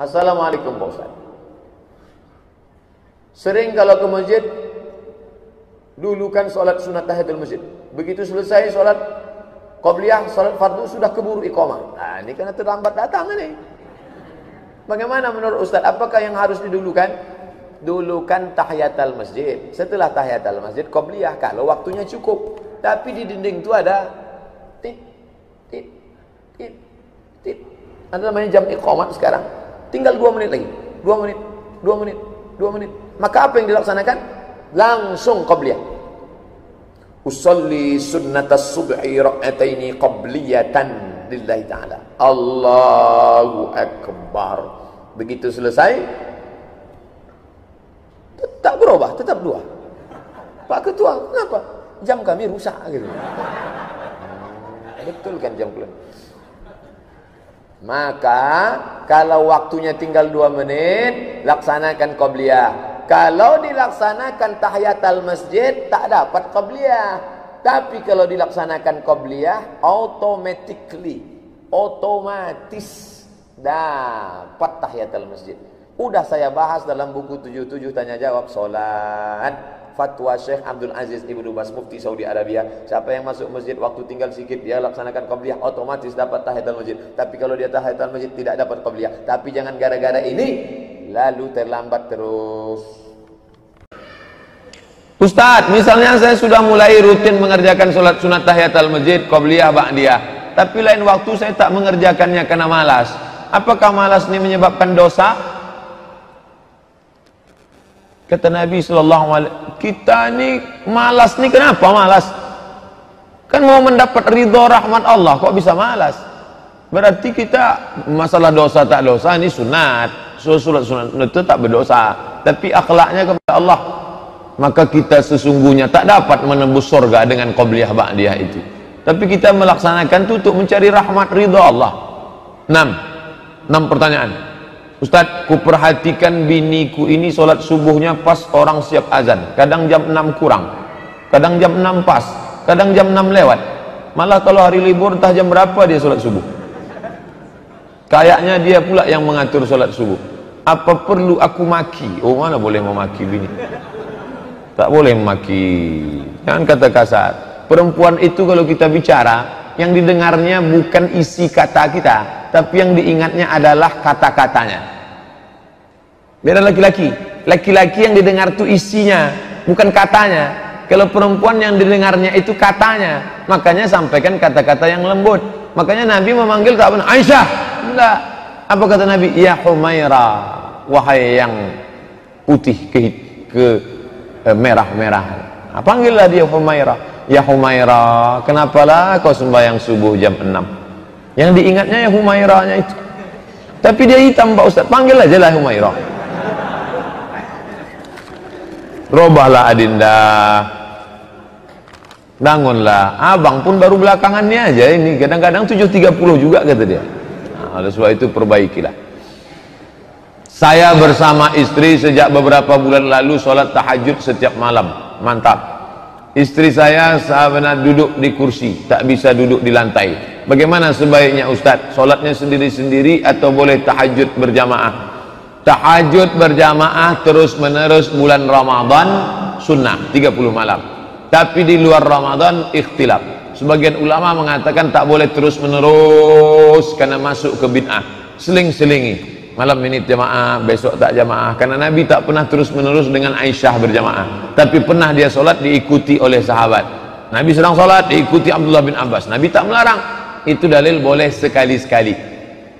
Assalamualaikum Pak Ustaz. Sering kalau ke masjid, dulu kan sholat sunat tahiyatul masjid. Begitu selesai sholat qabliyah, sholat fardu, sudah keburu iqamah. Nah, ini karena terlambat datang ini. Bagaimana menurut Ustaz? Apakah yang harus didulukan? Dulukan tahiyatul masjid. Setelah tahiyatul masjid, qabliyah kalau waktunya cukup. Tapi di dinding itu ada tit, tit, tit, tit. Ada namanya jam iqamat sekarang. Tinggal 2 menit lagi. 2 menit, 2 menit, 2 menit. Maka apa yang dilaksanakan? Langsung qabliyah. Usalli sunnatas subhi rak'ataini qabliyatan lillahi ta'ala. Allahu akbar. Begitu selesai, tak berubah, tetap 2. Pak Ketua, kenapa? Jam kami rusak gitu. Betul kan jam kalian? Maka kalau waktunya tinggal 2 menit, laksanakan qabliyah. Kalau dilaksanakan tahiyatul masjid, tak dapat qabliyah. Tapi kalau dilaksanakan qabliyah, otomatis dapat tahiyatul masjid. Udah saya bahas dalam buku 77 tanya jawab salat. Fatwa Syekh Abdul Aziz Ibnu Baz Mufti Saudi Arabia. Siapa yang masuk masjid waktu tinggal sedikit, dia laksanakan qabliyah, otomatis dapat tahiyatul masjid. Tapi kalau dia tahiyatul masjid tidak dapat qabliyah. Tapi jangan gara-gara ini lalu terlambat terus. Ustadz, misalnya saya sudah mulai rutin mengerjakan sholat sunat tahiyatul masjid, qabliyah, ba'diyah, tapi lain waktu saya tak mengerjakannya karena malas. Apakah malas ini menyebabkan dosa? Kata Nabi SAW, kita ini malas nih, kenapa malas? Kan mau mendapat ridho rahmat Allah, kok bisa malas? Berarti kita masalah dosa tak dosa ini sunat. Sholat sunat itu tak berdosa, tapi akhlaknya kepada Allah, maka kita sesungguhnya tak dapat menembus surga dengan qabliyah ba'diyah itu. Tapi kita melaksanakan itu untuk mencari rahmat ridho Allah. 6 pertanyaan. Ustadz, kuperhatikan biniku ini sholat subuhnya pas orang siap azan. Kadang jam 6 kurang, kadang jam 6 pas, kadang jam 6 lewat. Malah kalau hari libur entah jam berapa dia sholat subuh. Kayaknya dia pula yang mengatur sholat subuh. Apa perlu aku maki? Oh, mana boleh memaki bini. Tak boleh memaki. Jangan kata kasar. Perempuan itu kalau kita bicara, yang didengarnya bukan isi kata kita, tapi yang diingatnya adalah kata-katanya. Beda laki-laki. Laki-laki yang didengar itu isinya, bukan katanya. Kalau perempuan yang didengarnya itu katanya, makanya sampaikan kata-kata yang lembut. Makanya Nabi memanggil tak benar, Aisyah. Enggak. Apa kata Nabi? Ya Humaira, wahai yang putih ke merah-merah. Panggillah dia Humaira. Ya Humaira, kenapalah kau sembahyang subuh jam 6? Yang diingatnya ya Humairanya itu. Tapi dia hitam Pak Ustaz, panggil aja lah Humaira. Robahlah Adinda, bangunlah. Abang pun baru belakangannya aja ini, kadang-kadang 7.30 juga kata dia. Nah, oleh sebab itu perbaikilah. Saya bersama istri sejak beberapa bulan lalu sholat tahajud setiap malam. Mantap. Istri saya sahabat duduk di kursi, tak bisa duduk di lantai. Bagaimana sebaiknya Ustadz? Sholatnya sendiri-sendiri atau boleh tahajud berjamaah? Tahajud berjamaah terus menerus bulan Ramadan sunnah 30 malam. Tapi di luar Ramadan ikhtilaf. Sebagian ulama mengatakan tak boleh terus menerus karena masuk ke bid'ah. Seling-selingi. Malam ini jamaah, besok tak jamaah. Karena Nabi tak pernah terus menerus dengan Aisyah berjamaah. Tapi pernah dia sholat diikuti oleh sahabat. Nabi sedang sholat diikuti Abdullah bin Abbas. Nabi tak melarang. Itu dalil boleh sekali-sekali.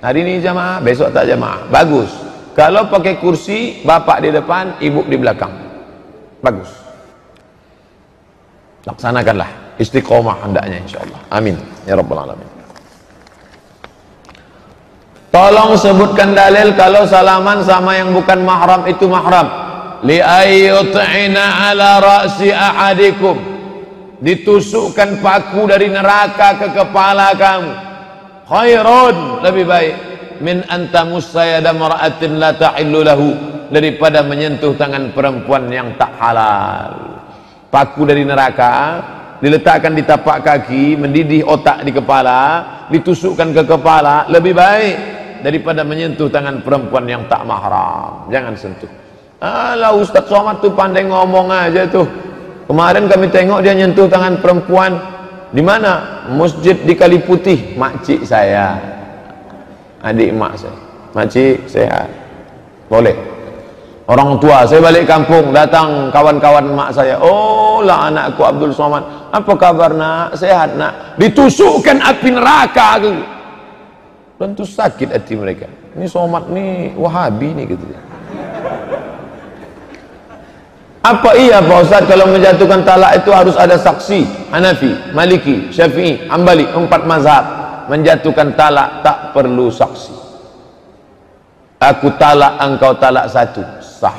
Hari ini jamaah, besok tak jamaah. Bagus. Kalau pakai kursi, bapak di depan, ibu di belakang. Bagus. Laksanakanlah. Istiqomah hendaknya insyaAllah. Amin. Ya Rabbal Alamin. Tolong sebutkan dalil kalau salaman sama yang bukan mahram itu mahram. Li ayyut'ina ala ra'si ahadikum. Ditusukkan paku dari neraka ke kepala kamu. Khairun, lebih baik. Min antamussa yada mar'atin la tahillu lahu, daripada menyentuh tangan perempuan yang tak halal. Paku dari neraka diletakkan di tapak kaki, mendidih otak di kepala, ditusukkan ke kepala, lebih baik daripada menyentuh tangan perempuan yang tak mahram. Jangan sentuh. Alah, Ustaz Somad tuh pandai ngomong aja tuh. Kemarin kami tengok dia nyentuh tangan perempuan di mana? Masjid di Kali Putih. Makcik saya, adik mak saya. Makcik sehat, boleh. Orang tua saya balik kampung, datang kawan-kawan mak saya. Oh lah anakku Abdul Somad, apa kabar nak? Sehat nak? Ditusukkan api neraka gitu. Tentu sakit hati mereka. Ini Somad nih Wahabi nih gitu. Apa iya Pak Ustaz kalau menjatuhkan talak itu harus ada saksi? Hanafi, Maliki, Syafi'i, Hambali, 4 mazhab menjatuhkan talak tak perlu saksi. Aku talak, engkau talak 1, sah.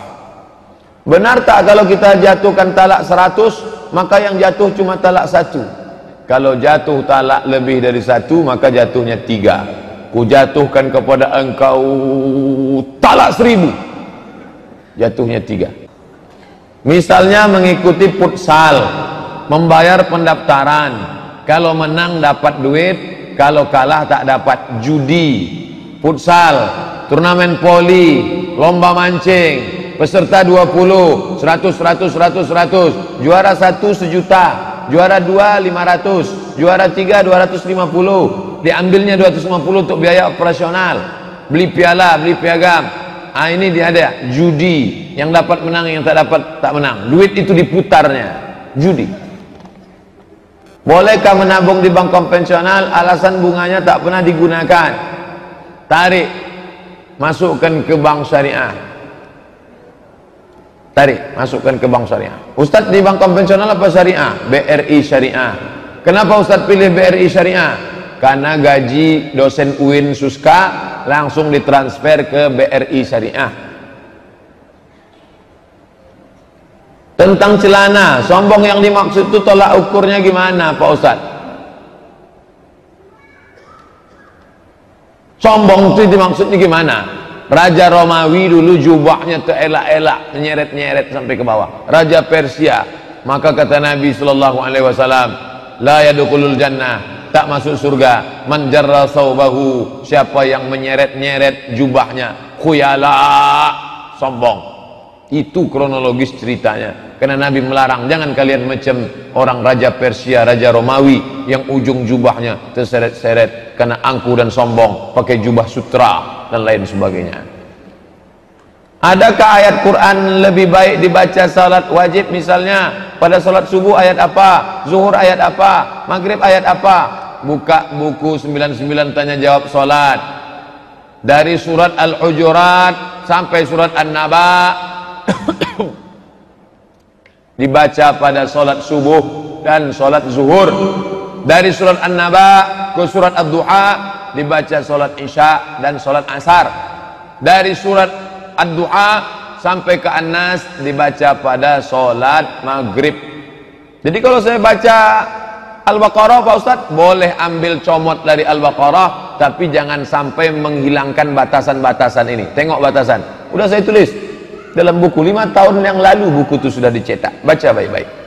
Benar tak kalau kita jatuhkan talak 100, maka yang jatuh cuma talak 1? Kalau jatuh talak lebih dari 1, maka jatuhnya 3. Ku jatuhkan kepada engkau talak 1000, jatuhnya 3. Misalnya mengikuti futsal, membayar pendaftaran, kalau menang dapat duit, kalau kalah tak dapat. Judi, futsal, turnamen voli, lomba mancing, peserta 20, 100, 100, 100, 100, juara 1 1 juta, juara 2 500, juara 3 250, diambilnya 250 untuk biaya operasional, beli piala, beli piagam. Ini dia ada judi, yang dapat menang, yang tak dapat tak menang. Duit itu diputarnya, judi. Bolehkah menabung di bank konvensional? Alasan bunganya tak pernah digunakan. Tarik, masukkan ke bank syariah. Tarik, masukkan ke bank syariah. Ustadz di bank konvensional apa syariah? BRI syariah. Kenapa Ustadz pilih BRI syariah? Karena gaji dosen UIN Suska langsung ditransfer ke BRI syariah. Tentang celana, sombong yang dimaksud itu tolak ukurnya gimana Pak Ustadz? Sombong itu dimaksudnya gimana? Raja Romawi dulu jubahnya terelak-elak, nyeret-nyeret sampai ke bawah. Raja Persia, maka kata Nabi SAW, la yadkhulul jannah, tak masuk surga, man jarra saubahu, siapa yang menyeret-nyeret jubahnya, khuyala, sombong. Itu kronologis ceritanya. Karena Nabi melarang, jangan kalian macam orang Raja Persia, Raja Romawi yang ujung jubahnya terseret-seret karena angkuh dan sombong, pakai jubah sutra dan lain sebagainya. Adakah ayat Quran lebih baik dibaca salat wajib? Misalnya pada salat subuh ayat apa, zuhur ayat apa, maghrib ayat apa? Buka buku 99 tanya jawab salat, dari surat Al-Hujurat sampai surat An-Naba dibaca pada salat subuh dan salat zuhur. Dari surat An-Naba ke surat Ad-Duha dibaca salat isya dan salat asar. Dari surat Ad-Duha sampai ke An-Nas dibaca pada salat maghrib. Jadi kalau saya baca Al-Baqarah Pak Ustadz, boleh ambil comot dari Al-Baqarah, tapi jangan sampai menghilangkan batasan-batasan ini. Tengok batasan, udah saya tulis dalam buku 5 tahun yang lalu, buku itu sudah dicetak. Baca baik-baik.